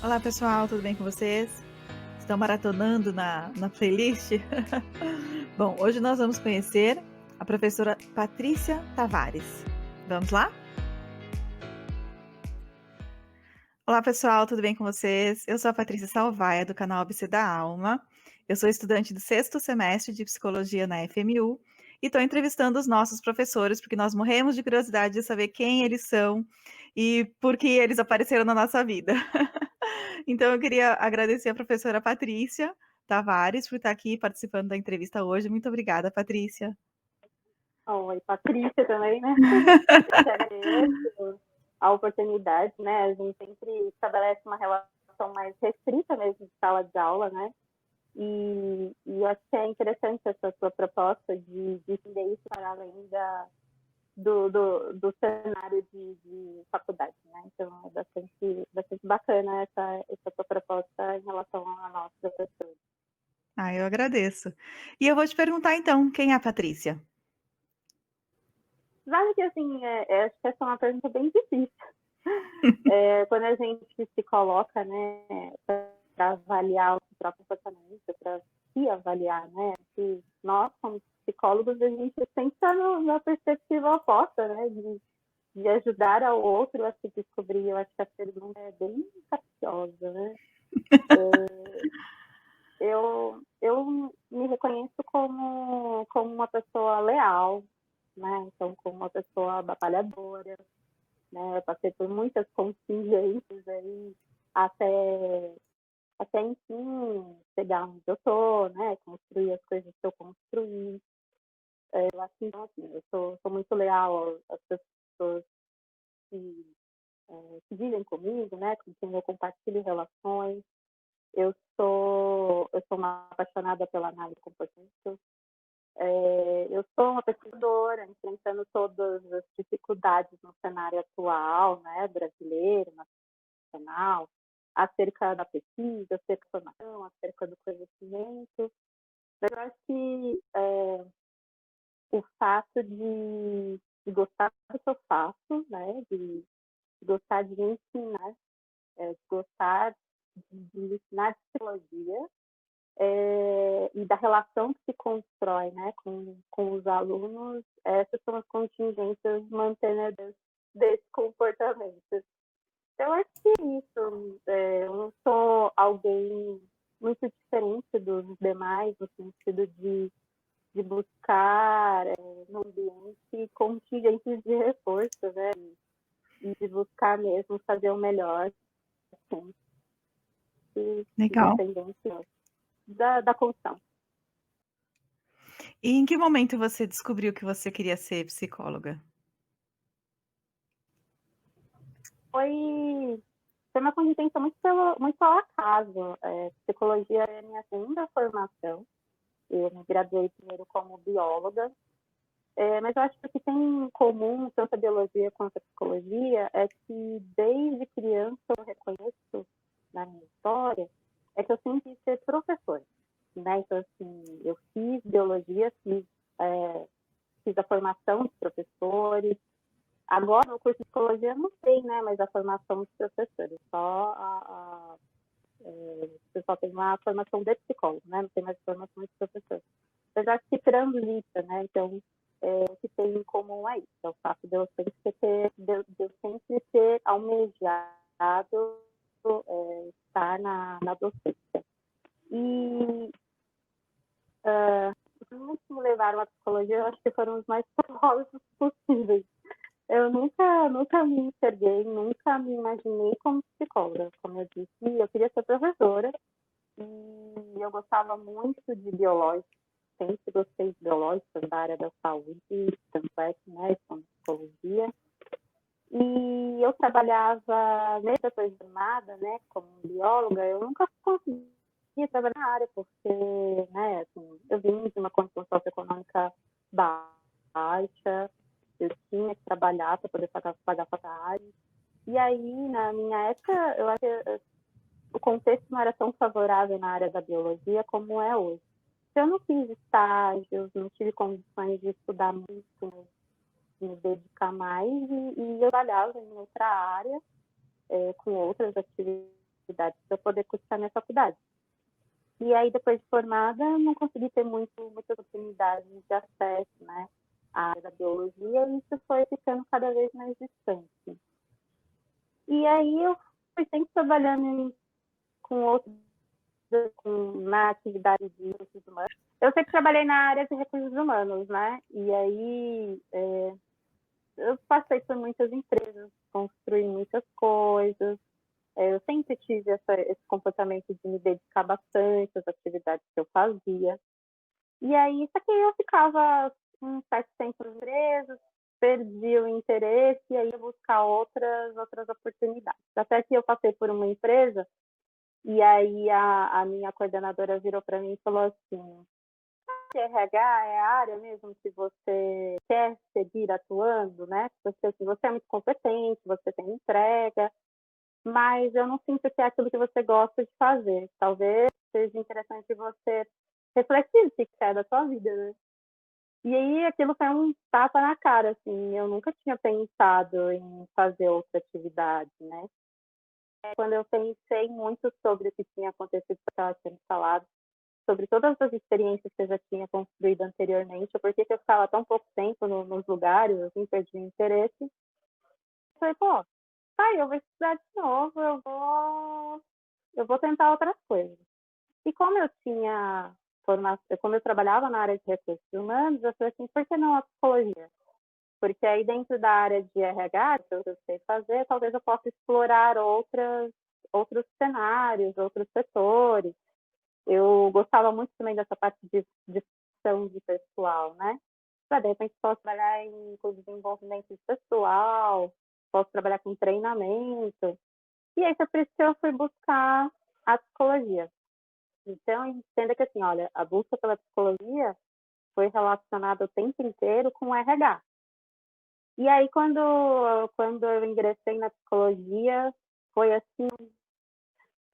Olá, pessoal, tudo bem com vocês? Estão maratonando na playlist? Bom, hoje nós vamos conhecer a professora Patrícia Tavares. Vamos lá? Olá, pessoal, tudo bem com vocês? Eu sou a Patrícia Salvaia, do canal ABC da Alma. Eu sou estudante do 6º semestre de Psicologia na FMU e estou entrevistando os nossos professores, porque nós morremos de curiosidade de saber quem eles são e por que eles apareceram na nossa vida. Então, eu queria agradecer a professora Patrícia Tavares por estar aqui participando da entrevista hoje. Muito obrigada, Patrícia. Oi, Patrícia também, né? Eu que agradeço a oportunidade, né? A gente sempre estabelece uma relação mais restrita mesmo de sala de aula, né? E eu acho que é interessante essa sua proposta de entender isso para além do cenário de faculdade, né? Então, é bastante bacana essa sua proposta em relação a nós, professores. Eu agradeço. E eu vou te perguntar, então, quem é a Patrícia? Sabe que, assim, acho que essa é uma pergunta bem difícil. Quando a gente se coloca, né, para avaliar o próprio comportamento, para se avaliar, né, que nós, como psicólogos, a gente sempre está na perspectiva oposta, né, de ajudar ao outro a se descobrir. Eu acho que a pergunta é bem capciosa, né? Eu me reconheço como uma pessoa leal, né? Então, como uma pessoa batalhadora, né? Eu passei por muitas contingências aí até enfim chegar onde eu tô, né? Construir as coisas que eu construí. Eu acho que, então, assim, eu sou muito leal às pessoas que, que vivem comigo, né? Com quem eu compartilho relações. Eu sou uma apaixonada pela análise de comportamento. Eu sou uma pesquisadora, enfrentando todas as dificuldades no cenário atual, né? Brasileiro, nacional, acerca da pesquisa, acerca da formação, acerca do conhecimento. Mas eu acho que o fato de gostar do que eu faço, né, de gostar de ensinar, de gostar de ensinar psicologia, e da relação que se constrói, né, com os alunos, essas são as contingências mantenedoras desse comportamento. Eu acho que é isso. Eu não sou alguém muito diferente dos demais, no sentido de buscar no ambiente contingentes de reforço, né? E de buscar mesmo fazer o melhor, assim, Legal. independente da condição. E em que momento você descobriu que você queria ser psicóloga? Foi uma contingência muito ao acaso. Psicologia é a minha segunda formação. Eu me graduei primeiro como bióloga, mas eu acho que o que tem em comum tanto a biologia quanto a psicologia é que desde criança eu reconheço na minha história é que eu sempre quis ser professora, né? Então, assim, eu fiz biologia, fiz a formação de professores. Agora, no curso de psicologia, não sei, né? Mas a formação dos professores, o pessoal tem uma formação de psicólogo, né? Não tem mais formação de professor. Mas acho que transita, né? Então, o que tem em comum é isso, é o fato de eu sempre ter almejado estar na docência. E os que me levaram à psicologia, eu acho que foram os mais famosos possíveis. Eu nunca me enxerguei, nunca me imaginei como psicóloga. Como eu disse, eu queria ser professora e eu gostava muito de biológica, sempre gostei de biológica, da área da saúde, tanto é que, né, como psicologia. E eu trabalhava, mesmo depois de formada, né, como bióloga, eu nunca conseguia trabalhar na área, porque, né, assim, eu vim de uma condição socioeconômica baixa, eu tinha que trabalhar para poder pagar a faculdade. E aí, na minha época, eu acho que o contexto não era tão favorável na área da biologia como é hoje. Então, eu não fiz estágios, não tive condições de estudar muito, de me dedicar mais, e eu trabalhava em outra área, com outras atividades, atividades para eu poder cursar minha faculdade. E aí, depois de formada, não consegui ter muitas oportunidades de acesso, né, à área da biologia, e isso foi ficando cada vez mais distante. E aí eu fui sempre trabalhando com outros, na atividade de recursos humanos. Eu sempre trabalhei na área de recursos humanos, né? E aí eu passei por muitas empresas, construí muitas coisas. Eu sempre tive esse comportamento de me dedicar bastante às atividades que eu fazia. E aí, só que eu ficava um certo tempo nas empresas, perdi o interesse e aí ia buscar outras oportunidades. Até que eu passei por uma empresa e aí a minha coordenadora virou para mim e falou assim: RH é a área mesmo que você quer seguir atuando, né? Você é muito competente, você tem entrega, mas eu não sinto que é aquilo que você gosta de fazer. Talvez seja interessante você refletir se quer da sua vida, né? E aí aquilo foi um tapa na cara, assim, eu nunca tinha pensado em fazer outra atividade, né? Quando eu pensei muito sobre o que tinha acontecido, que eu estava sendo falado, sobre todas as experiências que eu já tinha construído anteriormente, por que eu ficava tão pouco tempo nos lugares, assim, perdi o interesse. Eu falei, pô, tá, eu vou estudar de novo, eu vou tentar outras coisas. E como eu tinha formação, como eu trabalhava na área de recursos humanos, eu falei assim, por que não a psicologia? Porque aí dentro da área de RH, que eu sei fazer, talvez eu possa explorar outros cenários, outros setores. Eu gostava muito também dessa parte de gestão de pessoal, né? De repente posso trabalhar com desenvolvimento de pessoal, posso trabalhar com treinamento. E aí foi por isso que eu fui buscar a psicologia. Então, entenda que assim, olha, a busca pela psicologia foi relacionada o tempo inteiro com o RH. E aí, quando eu ingressei na psicologia, foi assim,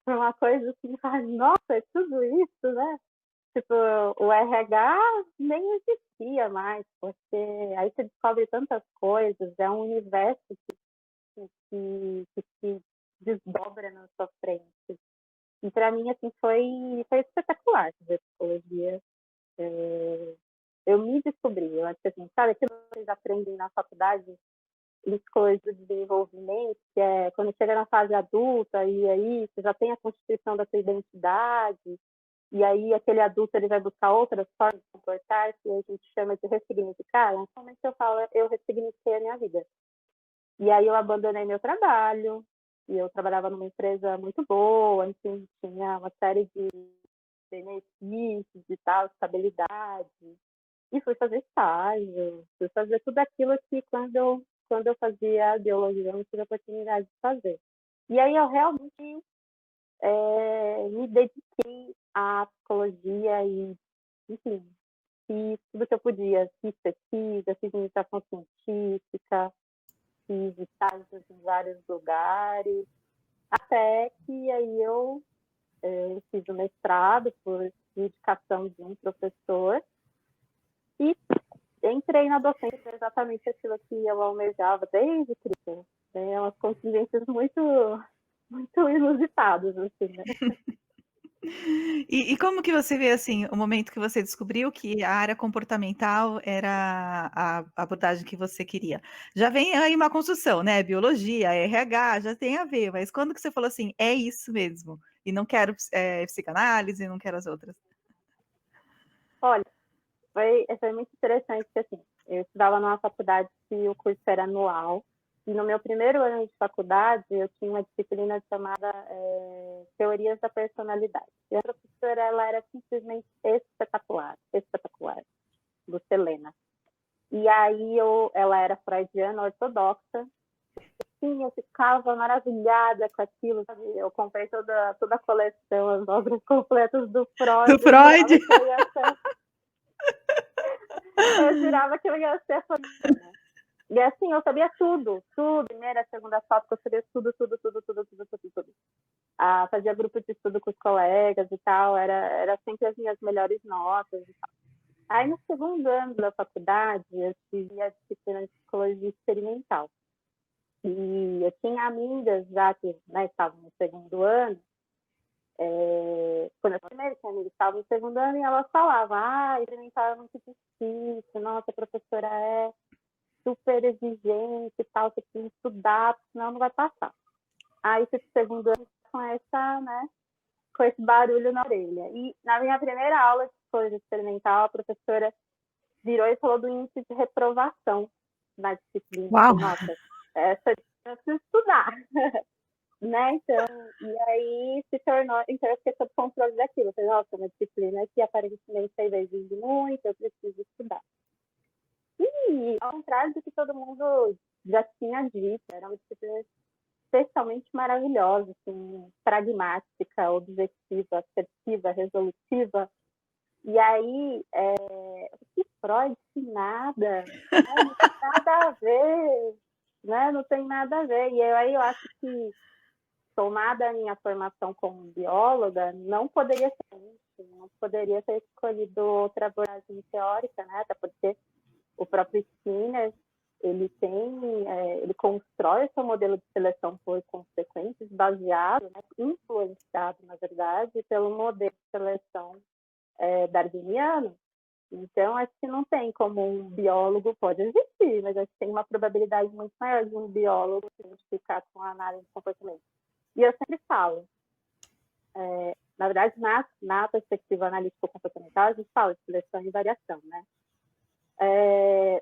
foi uma coisa assim, nossa, é tudo isso, né? Tipo, o RH nem existia mais, porque aí você descobre tantas coisas, é um universo que se desdobra na sua frente. E para mim, assim, foi espetacular ver psicologia. Eu me descobri, eu acho que assim, sabe, aquilo que vocês aprendem na faculdade, em psicologia do desenvolvimento, que é quando chega na fase adulta, e aí você já tem a constituição da sua identidade, e aí aquele adulto ele vai buscar outras formas de comportar-se, e a gente chama de ressignificar. Normalmente eu falo, eu ressignifiquei a minha vida. E aí eu abandonei meu trabalho, e eu trabalhava numa empresa muito boa, enfim, tinha uma série de benefícios e tal, estabilidade. E fui fazer estágio, fui fazer tudo aquilo que quando eu fazia biologia eu não tive a oportunidade de fazer. E aí eu realmente me dediquei à psicologia e, enfim, fiz tudo que eu podia. Fiz pesquisa, fiz iniciação científica, fiz estágios em vários lugares, até que aí eu fiz o mestrado por indicação de um professor e entrei na docência exatamente aquilo que eu almejava desde criança. É umas contingências muito inusitadas, assim, né? E como que você vê, assim, o momento que você descobriu que a área comportamental era a abordagem que você queria? Já vem aí uma construção, né, biologia, RH, já tem a ver, mas quando que você falou assim: "É isso mesmo, e não quero psicanálise, não quero as outras"? Olha, foi muito interessante, porque assim, eu estudava numa faculdade que o curso era anual, e no meu primeiro ano de faculdade eu tinha uma disciplina chamada Teorias da Personalidade. E a professora, ela era simplesmente espetacular, espetacular, Lucelena. E aí ela era freudiana, ortodoxa. Sim, eu ficava maravilhada com aquilo, sabe? Eu comprei toda a coleção, as obras completas do Freud. Do Freud? Eu jurava que eu ia ser freudiana. E assim, eu sabia tudo. Primeira, segunda tópica, eu sabia tudo. Fazia grupo de estudo com os colegas e tal, era sempre as minhas melhores notas e tal. Aí, no segundo ano da faculdade, eu tive a disciplina de psicologia experimental. E eu tinha amigas já que, né, estavam no segundo ano, quando eu primeiro tinha amigas que estavam no segundo ano, e elas falavam, experimental é muito difícil, nossa, a professora é super exigente e tal, você precisa estudar, senão não vai passar. Aí você segundo ano com essa, né, com esse barulho na orelha. E na minha primeira aula de psicologia experimental, a professora virou e falou do índice de reprovação na disciplina. Eu Uau! falei, nossa, essa eu preciso estudar. Né? Então, e aí se tornou, então eu fiquei sob controle daquilo. Eu falei, nossa, uma disciplina que aparentemente às vezes exige muito, eu preciso estudar. E ao contrário do que todo mundo já tinha dito, era uma disciplina especialmente maravilhosa, assim, pragmática, objetiva, assertiva, resolutiva. E aí, que Freud, que nada, né? Não tem nada a ver, né? Não tem nada a ver. E aí eu acho que, tomada a minha formação como bióloga, não poderia ser isso, não poderia ter escolhido outra abordagem teórica, né? Até porque o próprio Skinner, ele constrói o seu modelo de seleção por consequências baseado, né, influenciado, na verdade, pelo modelo de seleção darwiniano. Então, acho que não tem como um biólogo, pode existir, mas acho que tem uma probabilidade muito maior de um biólogo se identificar com a análise de comportamento. E eu sempre falo, na verdade, na perspectiva analítico-comportamental, a gente fala de seleção e variação, né?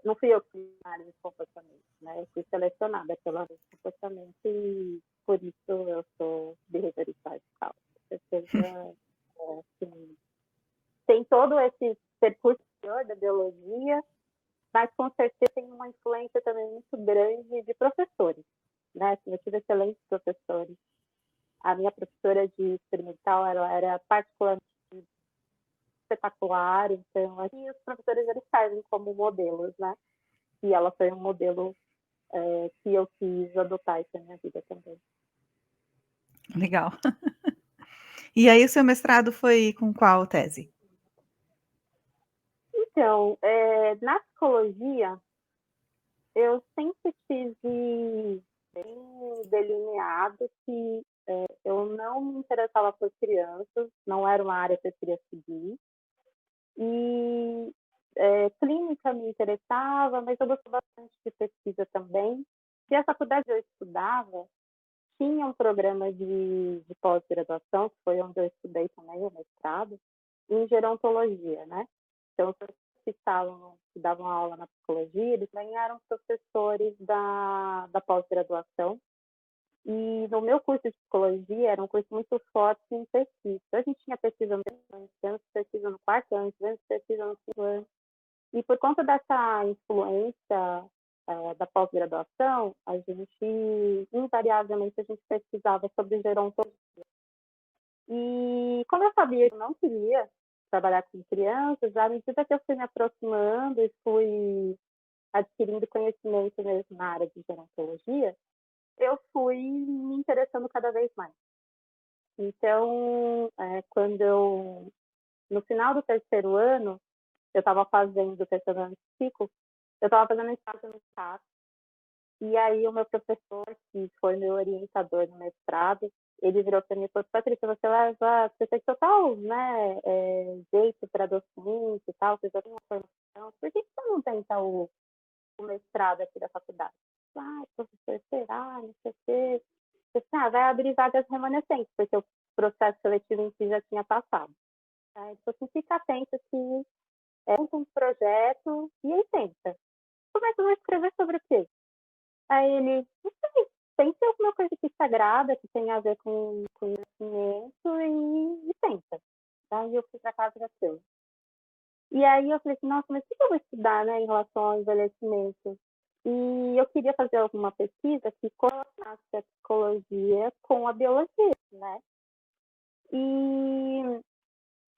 Não fui eu que fiz análise de comportamento, né? Eu fui selecionada pela análise de comportamento e por isso eu sou behaviorista radical. Assim, tem todo esse percurso da biologia, mas com certeza tem uma influência também muito grande de professores, né? Assim, eu tive excelentes professores. A minha professora de experimental, ela era particularmente espetacular, então aqui os professores eles servem como modelos, né? E ela foi um modelo que eu quis adotar isso na minha vida também. Legal. E aí o seu mestrado foi com qual tese? Então, na psicologia, eu sempre tive bem delineado que eu não me interessava por crianças, não era uma área que eu queria seguir. E clínica me interessava, mas eu gostava bastante de pesquisa também. E a faculdade que eu estudava tinha um programa de pós-graduação, que foi onde eu estudei também o mestrado, em gerontologia, né? Então, os que davam aula na psicologia, eles também eram professores da pós-graduação. E no meu curso de psicologia era um curso muito forte em pesquisa. A gente tinha pesquisa no primeiro ano, pesquisa no quarto ano, pesquisa no segundo ano. E por conta dessa influência da pós-graduação, a gente, invariavelmente, a gente pesquisava sobre gerontologia. E como eu sabia que eu não queria trabalhar com crianças, à medida que eu fui me aproximando e fui adquirindo conhecimento mesmo na área de gerontologia, eu fui me interessando cada vez mais. Então, no final do terceiro ano, eu estava fazendo o terceiro ano de ciclo, eu estava fazendo estágio no CAP, e aí o meu professor, que foi meu orientador no mestrado, ele virou para mim e falou, Patrícia, você tem total, né, jeito para docente e tal, você já tem uma formação, por que você não tenta o mestrado aqui da faculdade? Professor, será? Não sei o quê. Vai abrir vagas remanescentes, porque o processo seletivo em si já tinha passado. Então, assim, fica atento que um projeto e aí tenta. Como é que eu vou escrever sobre o quê? Aí ele, não sei, tem que ser alguma coisa que te agrada, que tenha a ver com conhecimento e tenta. Aí eu fui para casa da seu. E aí eu falei assim, nossa, mas o que eu vou estudar, né, em relação ao envelhecimento? E eu queria fazer alguma pesquisa que conectasse a psicologia com a biologia, né? E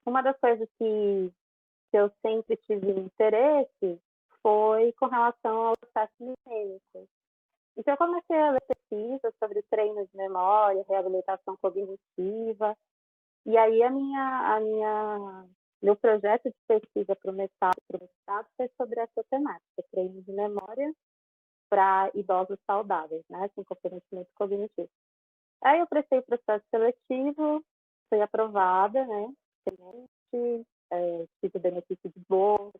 uma das coisas que eu sempre tive interesse foi com relação ao processo mecânico. Então, eu comecei a ler pesquisas sobre treino de memória, reabilitação cognitiva, e aí meu projeto de pesquisa para o mestrado foi sobre essa temática, treino de memória para idosos saudáveis, né, com comprometimento cognitivo. Aí eu prestei o processo seletivo, fui aprovada, né, tive benefício de bolsa,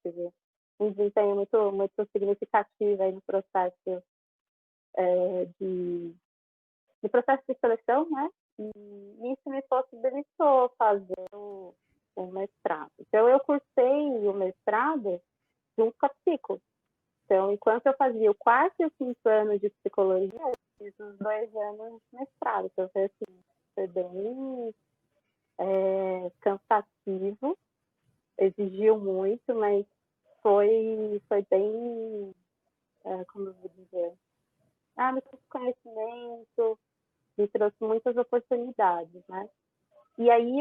tive um desempenho muito significativo aí no processo de processo de seleção, né, e isso me possibilitou fazer o mestrado. Então, eu cursei o mestrado junto com a psico. Então, enquanto eu fazia o 4º e o 5º ano de psicologia, eu fiz os 2 anos de mestrado. Então, foi bem cansativo, exigiu muito, mas foi bem, como eu vou dizer, me trouxe conhecimento, me trouxe muitas oportunidades, né? E aí,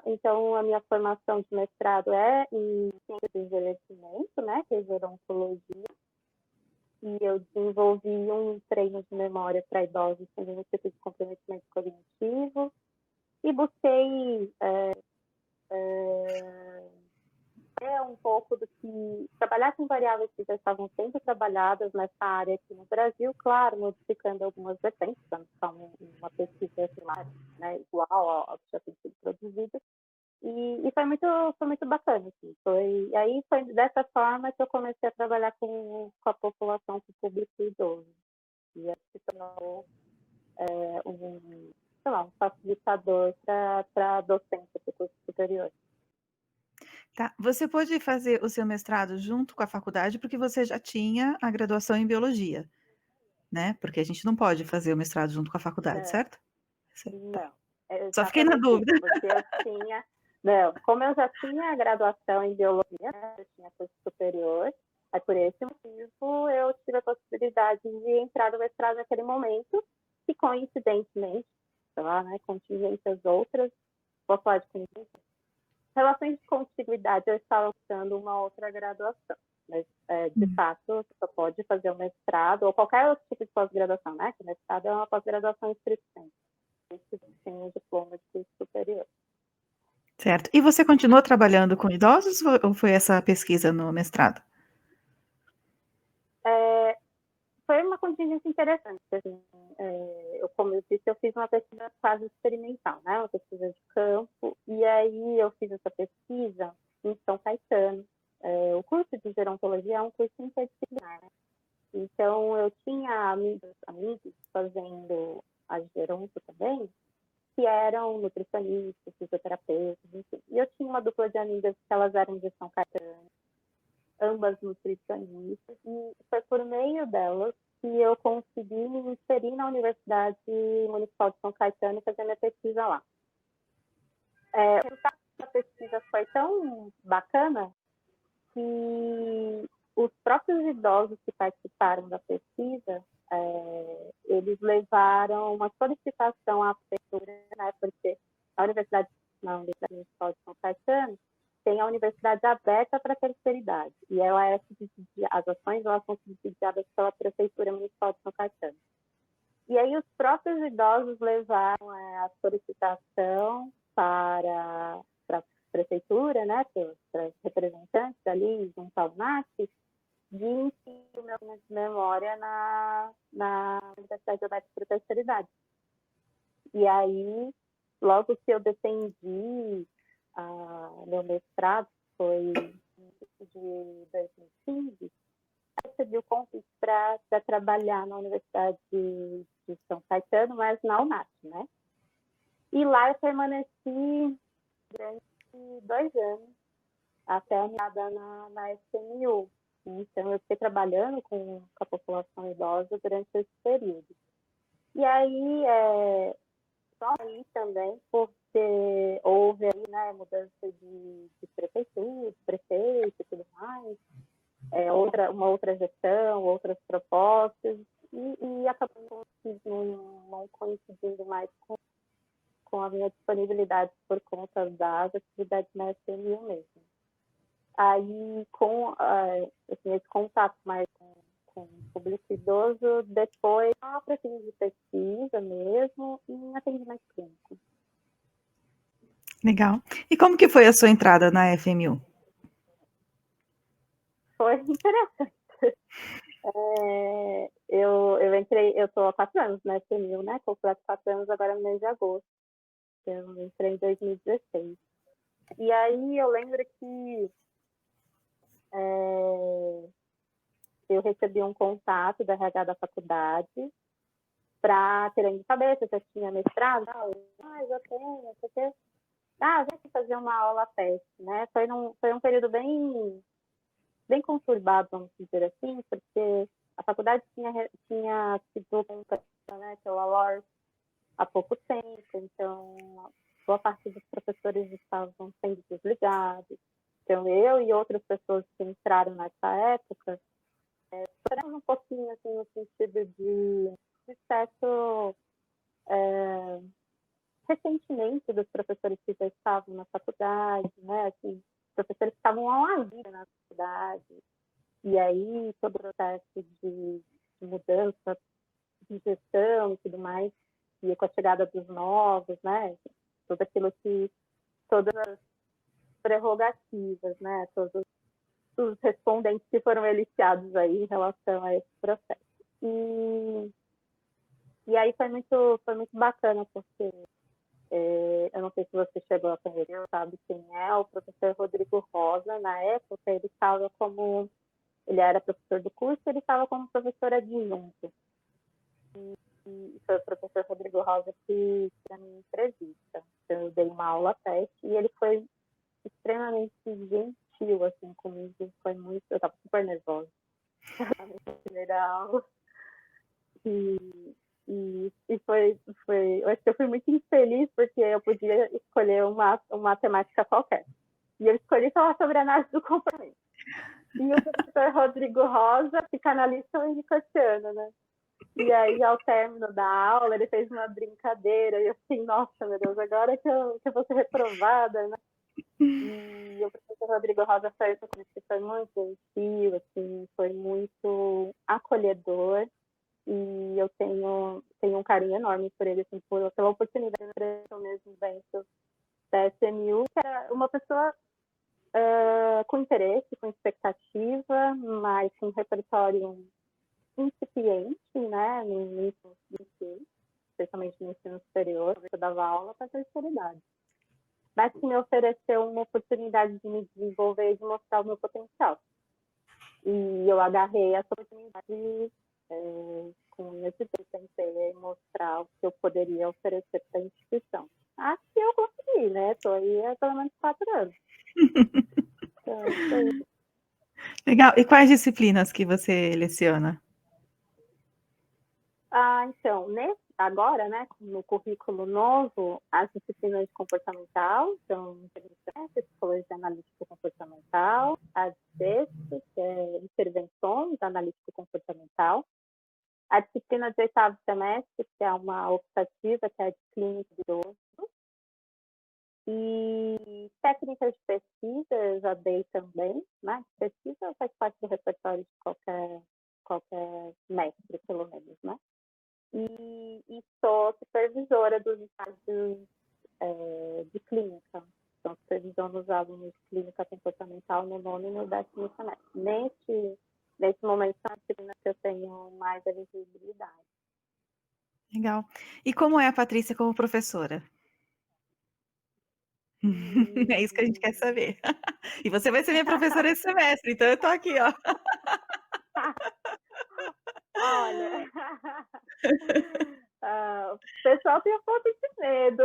então, a minha formação de mestrado é em ciência do envelhecimento, né, que é gerontologia, e eu desenvolvi um treino de memória para idosos com benefício de comprometimento cognitivo, e busquei um pouco do que trabalhar com variáveis que já estavam sendo trabalhadas nessa área aqui no Brasil, claro, modificando algumas vertentes, para não ficar uma pesquisa primária, né, igual ao que já tem sido produzido. E foi muito bacana, assim. Foi dessa forma que eu comecei a trabalhar com a população, com o público idoso. E acho que se tornou um facilitador para a docência do curso superior. Tá. Você pôde fazer o seu mestrado junto com a faculdade porque você já tinha a graduação em biologia, né? Porque a gente não pode fazer o mestrado junto com a faculdade, certo? Não, Só fiquei na exatamente dúvida. isso, porque eu tinha... Não, como eu já tinha a graduação em biologia, né, eu tinha curso superior, aí por esse motivo eu tive a possibilidade de entrar no mestrado naquele momento, e coincidentemente, sei lá, né, contingências outras, vou falar de contingências, relações de contiguidade, eu estava usando uma outra graduação. Mas, de fato, você só pode fazer o mestrado, ou qualquer outro tipo de pós-graduação, né? Que o mestrado é uma pós-graduação estrito sensu. Isso tem um diploma de curso superior. Certo. E você continuou trabalhando com idosos ou foi essa pesquisa no mestrado? Foi uma contingência interessante. Assim, como eu disse, eu fiz uma pesquisa quase experimental, né? Uma pesquisa de campo. E aí eu fiz essa pesquisa em São Caetano. O curso de gerontologia é um curso interdisciplinar, né? Então, eu tinha amigos fazendo a geronto também, que eram nutricionistas, fisioterapeutas, enfim. E eu tinha uma dupla de amigas que elas eram de São Caetano, ambas nutricionistas, e foi por meio delas que eu consegui me inserir na Universidade Municipal de São Caetano e fazer minha pesquisa lá. O resultado da pesquisa foi tão bacana que os próprios idosos que participaram da pesquisa, eles levaram uma solicitação à prefeitura, né, porque na Universidade Municipal de São Caetano tem a universidade aberta para a terceira idade, e as ações elas são subsidiadas pela Prefeitura Municipal de São Caetano. E aí os próprios idosos levaram a solicitação para a prefeitura, né, para os representantes ali junto ao NAC, de inserir o meu documento de memória na Universidade Aberta para a Terceira Idade. E aí, logo que eu defendi meu mestrado, foi em 2015, eu recebi o convite para trabalhar na Universidade de São Caetano, mas na UNAP, né? E lá eu permaneci durante 2 anos, até a minha na FMU. Então, eu fiquei trabalhando com a população idosa durante esse período. E aí, só aí também, porque houve aí, né, mudança de prefeitura, de prefeito e tudo mais, uma outra gestão, outras propostas, e acabou não coincidindo mais com a minha disponibilidade por conta das atividades na FMU mesmo. Aí, com esse contato mais com o público idoso, depois para fins de pesquisa mesmo e em atendimento clínico. Legal. E como que foi a sua entrada na FMU? Foi interessante. Eu estou há 4 anos na FMU, né? Completo 4 anos agora no mês de agosto. Eu entrei em 2016. E aí eu lembro que eu recebi um contato da RH da faculdade para terem de saber se eu tinha mestrado. Já tenho, não sei o quê. Vem aqui fazer uma aula teste, né? Foi um período bem conturbado, vamos dizer assim, porque a faculdade tinha sido comprada, né, pela LOR há pouco tempo, então boa parte dos professores estavam sendo desligados. Então, eu e outras pessoas que entraram nessa época, sofremos um pouquinho, assim, no sentido de certo ressentimento dos professores que já estavam na faculdade, né, assim, professores que estavam há uma vida na faculdade, e aí todo o processo de mudança de gestão e tudo mais, e com a chegada dos novos, né, tudo aquilo que, todas as prerrogativas, né, todos os respondentes que foram eliciados aí em relação a esse processo. E aí foi muito bacana, porque eu não sei se você chegou a conhecer, sabe quem é, o professor Rodrigo Rosa. Na época, ele era professor do curso, ele estava como professor adjunto. E foi o professor Rodrigo Rosa que a minha entrevista. Então, eu dei uma aula teste e ele foi extremamente gentil, assim, comigo. Foi muito... Eu estava super nervosa na minha primeira aula. E foi... Eu acho que eu fui muito infeliz porque eu podia escolher uma temática qualquer. E eu escolhi falar sobre análise do comportamento. E o professor Rodrigo Rosa, psicanalista unicociano, né? E aí, ao término da aula, ele fez uma brincadeira. E eu fiquei, nossa, meu Deus, agora que eu vou ser reprovada, né? E o professor Rodrigo Rosa foi muito gentil, assim, foi muito acolhedor. E eu tenho um carinho enorme por ele, assim, pela oportunidade de fazer o mesmo evento da SMU, que era uma pessoa com interesse, com expectativa, mas com um repertório incipiente, né, no ensino, especialmente no ensino superior. Eu dava aula para a terceira idade, mas que me ofereceu uma oportunidade de me desenvolver e de mostrar o meu potencial. E eu agarrei essa oportunidade com esse tempo, tentei mostrar o que eu poderia oferecer para a instituição. Acho que eu consegui, né? Estou aí há pelo menos 4 anos. Então, foi... Legal. E quais disciplinas que você leciona? Então, agora, né, no currículo novo, as disciplinas de comportamental, então, psicologia analítica comportamental, a DESP, que é intervenções analítico-comportamental, a disciplina de 8º semestre, que é uma optativa, que é a de clínica de idoso, e técnicas de pesquisa eu já dei também, né? Pesquisa faz parte do repertório de qualquer mestre, pelo menos, né? E sou supervisora dos estágios de clínica. Então, supervisiono os alunos de clínica comportamental no 9º e no 10º semestre. Nesse momento, são as disciplinas que eu tenho mais a visibilidade. Legal. E como é a Patrícia como professora? É isso que a gente quer saber. E você vai ser minha professora esse semestre, então eu tô aqui, ó. Olha, o pessoal tem um pouco de medo.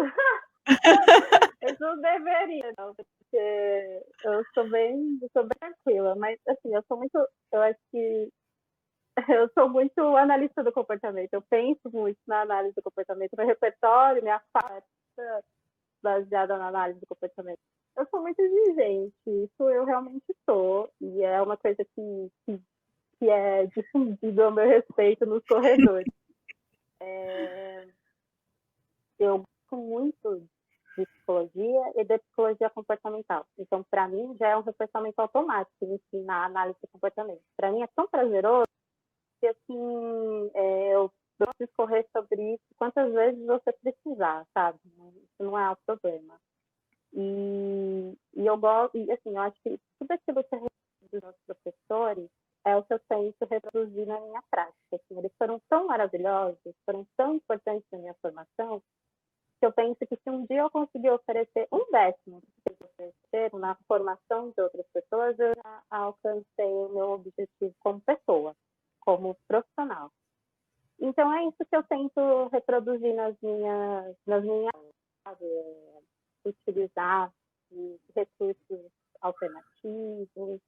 Eu não deveria, não, porque eu sou bem tranquila, mas assim, eu acho que eu sou muito analista do comportamento, eu penso muito na análise do comportamento, meu repertório, minha fala baseada na análise do comportamento. Eu sou muito exigente, isso eu realmente sou, e é uma coisa que é difundido ao meu respeito nos corredores. Eu gosto muito de psicologia e de psicologia comportamental. Então, para mim, já é um reforçamento automático ensinar análise do comportamento. Para mim, é tão prazeroso que, assim, eu posso discorrer sobre isso quantas vezes você precisar, sabe? Isso não é o problema. E eu gosto, e assim, eu acho que tudo aquilo que eu recebo dos nossos professores é o que eu tento reproduzir na minha prática. Assim, eles foram tão maravilhosos, foram tão importantes na minha formação, que eu penso que se um dia eu conseguir oferecer um décimo do que eu oferecer na formação de outras pessoas, eu já alcancei o meu objetivo como pessoa, como profissional. Então é isso que eu tento reproduzir nas minhas utilizar recursos alternativos.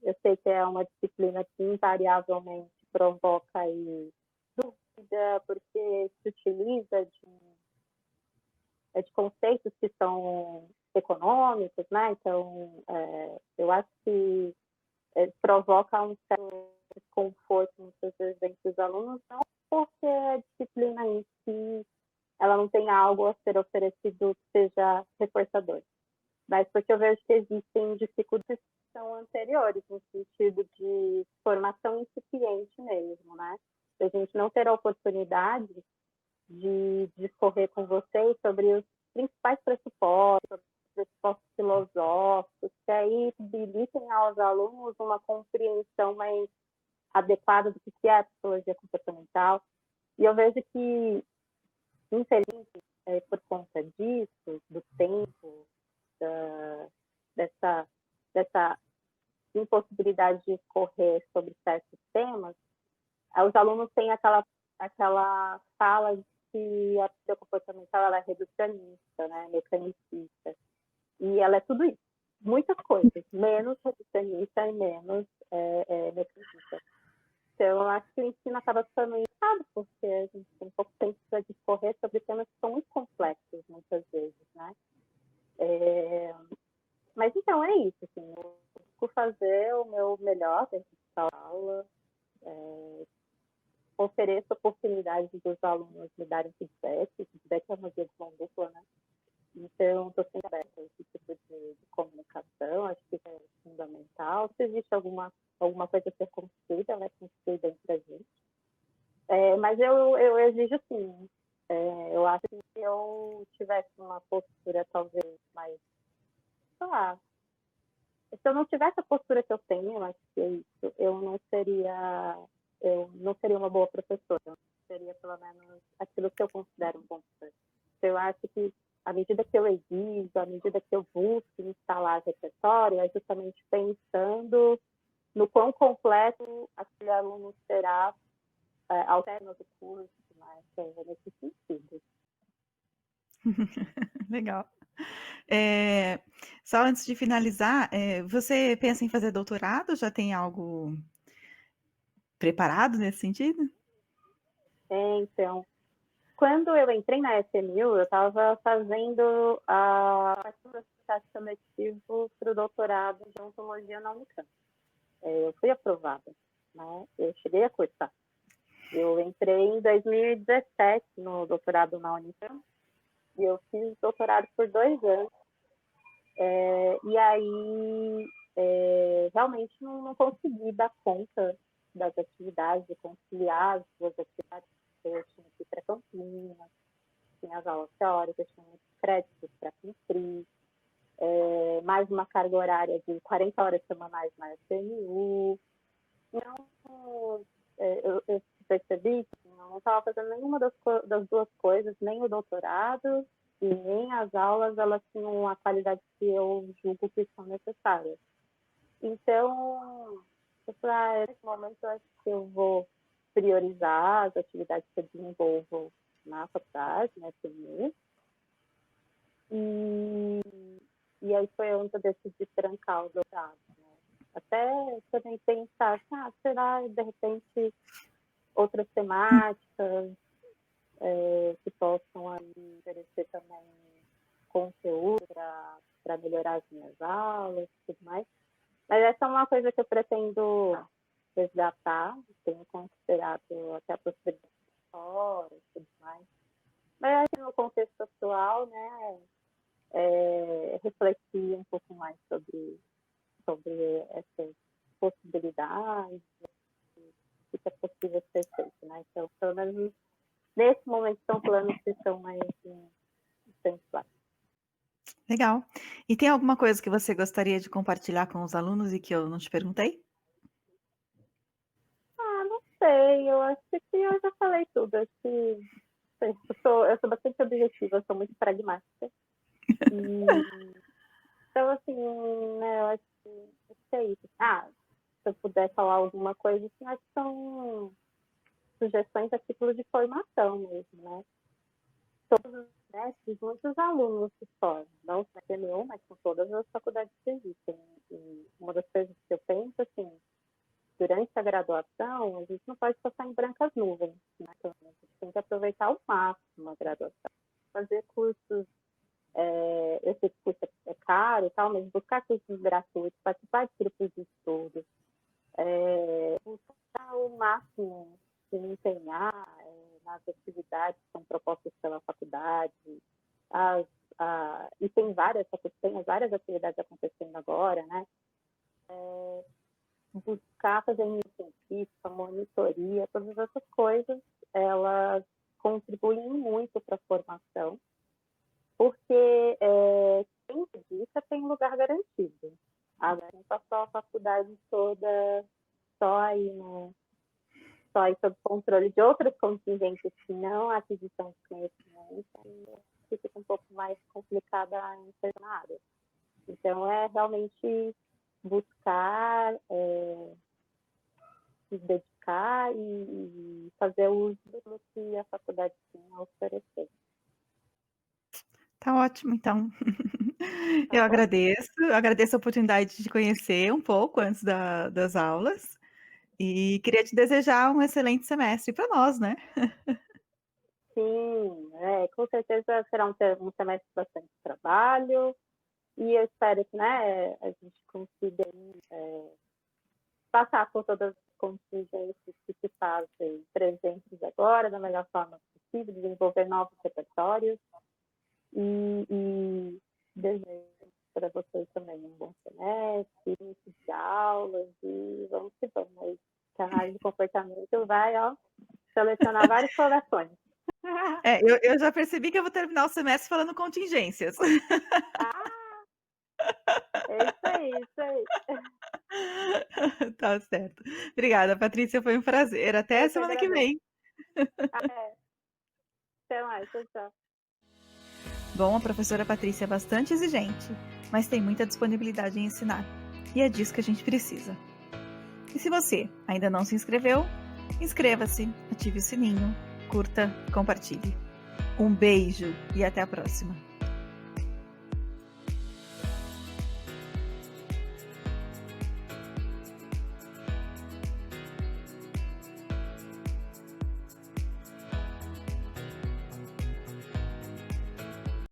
Eu sei que é uma disciplina que invariavelmente provoca aí dúvida, porque se utiliza de conceitos que são econômicos, né? Então, eu acho que provoca um certo desconforto muitas vezes entre os alunos, não porque a disciplina em si ela não tem algo a ser oferecido que seja reforçador, mas porque eu vejo que existem dificuldades que são anteriores, no sentido de formação incipiente mesmo, né? A gente não ter a oportunidade de discorrer com vocês sobre os principais pressupostos, pressupostos filosóficos, que aí habilitem aos alunos uma compreensão mais adequada do que é a psicologia comportamental. E eu vejo que, infelizmente, por conta disso, do tempo, dessa impossibilidade de discorrer sobre certos temas, os alunos têm aquela fala de que a psicologia comportamental ela é reducionista, né, mecanicista. E ela é tudo isso, muitas coisas, menos reducionista e menos mecanicista. Então, eu acho que o ensino acaba ficando errado, porque a gente tem pouco tempo para discorrer sobre temas que são muito complexos, muitas vezes, né? Mas, então, é isso, assim, eu busco fazer o meu melhor dentro da aula, ofereço oportunidades dos alunos me darem feedback. Feedback é uma via de mão dupla, né? Então, estou sempre aberta a esse tipo de comunicação, acho que é fundamental. Se existe alguma coisa a ser construída, ela é construída entre a gente. Mas eu exijo, sim. Eu acho que se eu tivesse uma postura talvez mais, sei lá, se eu não tivesse a postura que eu tenho, eu acho que é isso, eu não seria uma boa professora, eu não seria pelo menos aquilo que eu considero um bom professor. Então, eu acho que à medida que eu exijo, à medida que eu busco instalar repertório, é justamente pensando no quão completo aquele aluno será ao término do curso, mas nesse sentido. Legal. Só antes de finalizar, você pensa em fazer doutorado? Já tem algo preparado nesse sentido? Então, quando eu entrei na FMU, eu estava fazendo o processo seletivo para o doutorado de ontologia na Unicamp. Eu fui aprovada, né? Eu cheguei a cursar. Eu entrei em 2017 no doutorado na Unicamp e eu fiz doutorado por 2 anos. E aí, realmente não consegui dar conta das atividades, de conciliar as duas atividades. Eu tinha que ir para Campinas, tinha as aulas teóricas, tinha muitos créditos para cumprir, mais uma carga horária de 40 horas semanais na FMU. Então, eu percebi que não estava fazendo nenhuma das duas coisas, nem o doutorado e nem as aulas, elas tinham a qualidade que eu julgo que são necessárias. Então, eu falei, nesse momento eu acho que eu vou priorizar as atividades que eu desenvolvo na faculdade, na FMU. E aí foi onde eu decidi trancar o doutorado. Né? Até também pensar, será de repente outras temáticas que possam aí oferecer também conteúdo para melhorar as minhas aulas e tudo mais. Mas essa é uma coisa que eu pretendo resgatar, tenho considerado até a possibilidade de fora e tudo mais. Mas acho que no contexto atual, né, refletir um pouco mais sobre essas possibilidades, o que é possível ser feito, né? Então, pelo menos nesse momento são planos que estão mais consensuados. Legal. E tem alguma coisa que você gostaria de compartilhar com os alunos e que eu não te perguntei? sei, eu acho que eu já falei tudo. Acho que eu sou bastante objetiva, eu sou muito pragmática. Então, assim, né, eu acho que é isso. Se eu puder falar alguma coisa, assim, acho que são sugestões a título de formação mesmo, né? Todos os semestres, muitos alunos se formam, não só na FMU, mas com todas as faculdades que existem. E uma das coisas que eu penso, assim, durante a graduação, a gente não pode passar em brancas nuvens, né? Então, a gente tem que aproveitar ao máximo a graduação. Fazer cursos, eu sei que curso é caro e tal, mas buscar cursos gratuitos, participar de grupos de estudo, buscar o máximo, se empenhar nas atividades que são propostas pela faculdade. E tem várias atividades acontecendo agora, né? Buscar fazer linha científica, monitoria, todas essas coisas, elas contribuem muito para a formação, porque quem dedica tem um lugar garantido. Agora, não passou a faculdade toda só aí sob controle de outras contingentes que não a aquisição de conhecimento, que fica um pouco mais complicada em certa área. Então, é realmente buscar se dedicar e fazer uso do que a faculdade tem a oferecer. Tá ótimo, então. Eu agradeço a oportunidade de conhecer um pouco antes das aulas e queria te desejar um excelente semestre para nós, né? Sim, com certeza será um semestre de bastante trabalho e eu espero que, né, a gente consiga passar por todas as contingências que se fazem presentes agora da melhor forma possível, desenvolver novos repertórios e desejo para vocês também um bom semestre, início de aulas e vamos que vamos. A análise de comportamento vai selecionar vários corações. Eu já percebi que eu vou terminar o semestre falando contingências. É isso aí. Tá certo. Obrigada, Patrícia, foi um prazer. Até semana que vem. Até mais, tchau. Bom, a professora Patrícia é bastante exigente, mas tem muita disponibilidade em ensinar. E é disso que a gente precisa. E se você ainda não se inscreveu, inscreva-se, ative o sininho, curta, compartilhe. Um beijo e até a próxima.